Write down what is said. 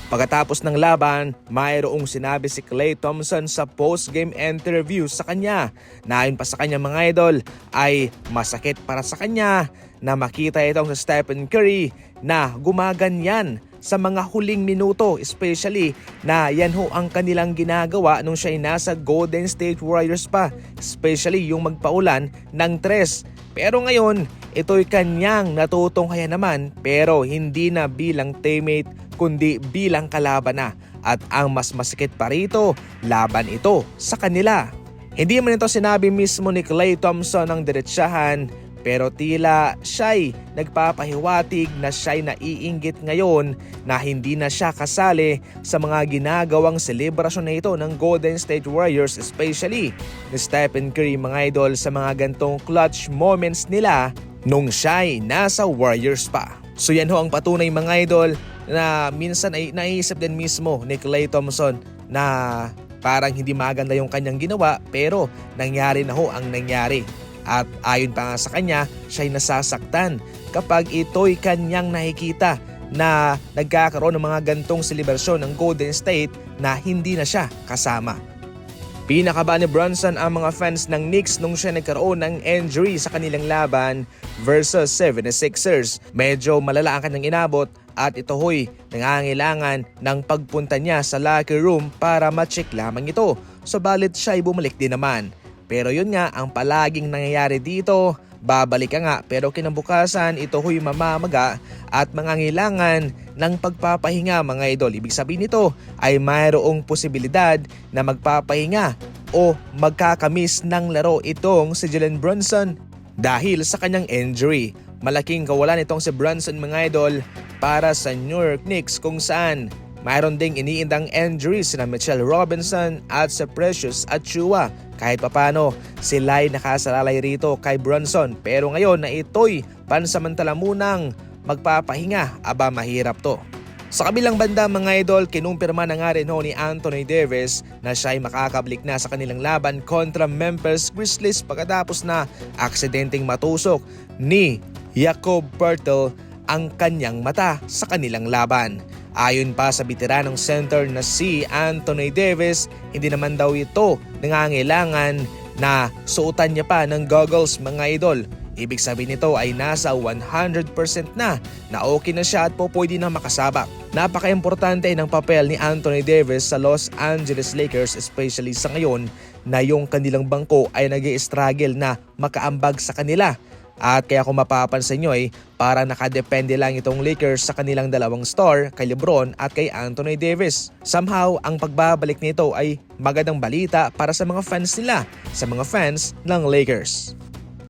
Pagkatapos ng laban, mayroong sinabi si Klay Thompson sa post-game interview sa kanya na ayon pa sa kanya mga idol ay masakit para sa kanya na makita itong si Stephen Curry na gumaganyan sa mga huling minuto, especially na yan ho ang kanilang ginagawa nung siya ay nasa Golden State Warriors pa, especially yung magpaulan ng 3. Pero ngayon, ito'y kanyang natutunghayan naman pero hindi na bilang teammate kundi bilang kalaban na. At ang mas masakit pa rito, laban ito sa kanila. Hindi man ito sinabi mismo ni Klay Thompson ng diretsahan, pero tila siya'y nagpapahiwatig na siya'y naiinggit ngayon na hindi na siya kasali sa mga ginagawang selebrasyon na ito ng Golden State Warriors, especially ni Stephen Curry mga idol sa mga gantong clutch moments nila nung siya'y nasa Warriors pa. So yan ho ang patunay mga idol na minsan ay naisip din mismo ni Klay Thompson na parang hindi maganda yung kanyang ginawa pero nangyari na ho ang nangyari. At ayon pa nga sa kanya, siya'y nasasaktan kapag ito'y kanyang nakikita na nagkakaroon ng mga gantong selebrasyon ng Golden State na hindi na siya kasama. Pinakaba ni Brunson ang mga fans ng Knicks nung siya nagkaroon ng injury sa kanilang laban versus 76ers. Medyo malala ang kanyang inabot at ito ho'y nangangailangan ng pagpunta niya sa locker room para ma-check lamang ito. Subalit siya'y bumalik din naman. Pero yun nga ang palaging nangyayari dito, babalik ka nga pero kinabukasan ito ho'y mamamaga at mangangailangan ng pagpapahinga mga idol. Ibig sabihin nito ay mayroong posibilidad na magpapahinga o magkakamiss ng laro itong si Jalen Brunson dahil sa kanyang injury. Malaking kawalan itong si Brunson mga idol para sa New York Knicks kung saan mayroon ding iniindang injuries na Mitchell Robinson at sa Precious Achiuwa. Kahit papano sila'y nakasalalay rito kay Brunson pero ngayon na ito'y pansamantala munang magpapahinga, aba mahirap to. Sa kabilang banda mga idol, kinumpirma na nga rin ho ni Anthony Davis na siya'y makakabalik na sa kanilang laban kontra Memphis Grizzlies pagkatapos na aksidenteng matusok ni Jakob Poeltl ang kanyang mata sa kanilang laban. Ayon pa sa veteranong center na si Anthony Davis, hindi naman daw ito nangangailangan na suotan niya pa ng goggles mga idol. Ibig sabihin nito ay nasa 100% na okay na siya at pwede na makasabak. Napaka-importante ng papel ni Anthony Davis sa Los Angeles Lakers, especially sa ngayon na yung kanilang bangko ay nag-i-struggle na makaambag sa kanila. At kaya kung mapapansin nyo ay parang nakadepende lang itong Lakers sa kanilang dalawang star, kay LeBron at kay Anthony Davis. Somehow, ang pagbabalik nito ay magandang balita para sa mga fans nila, sa mga fans ng Lakers.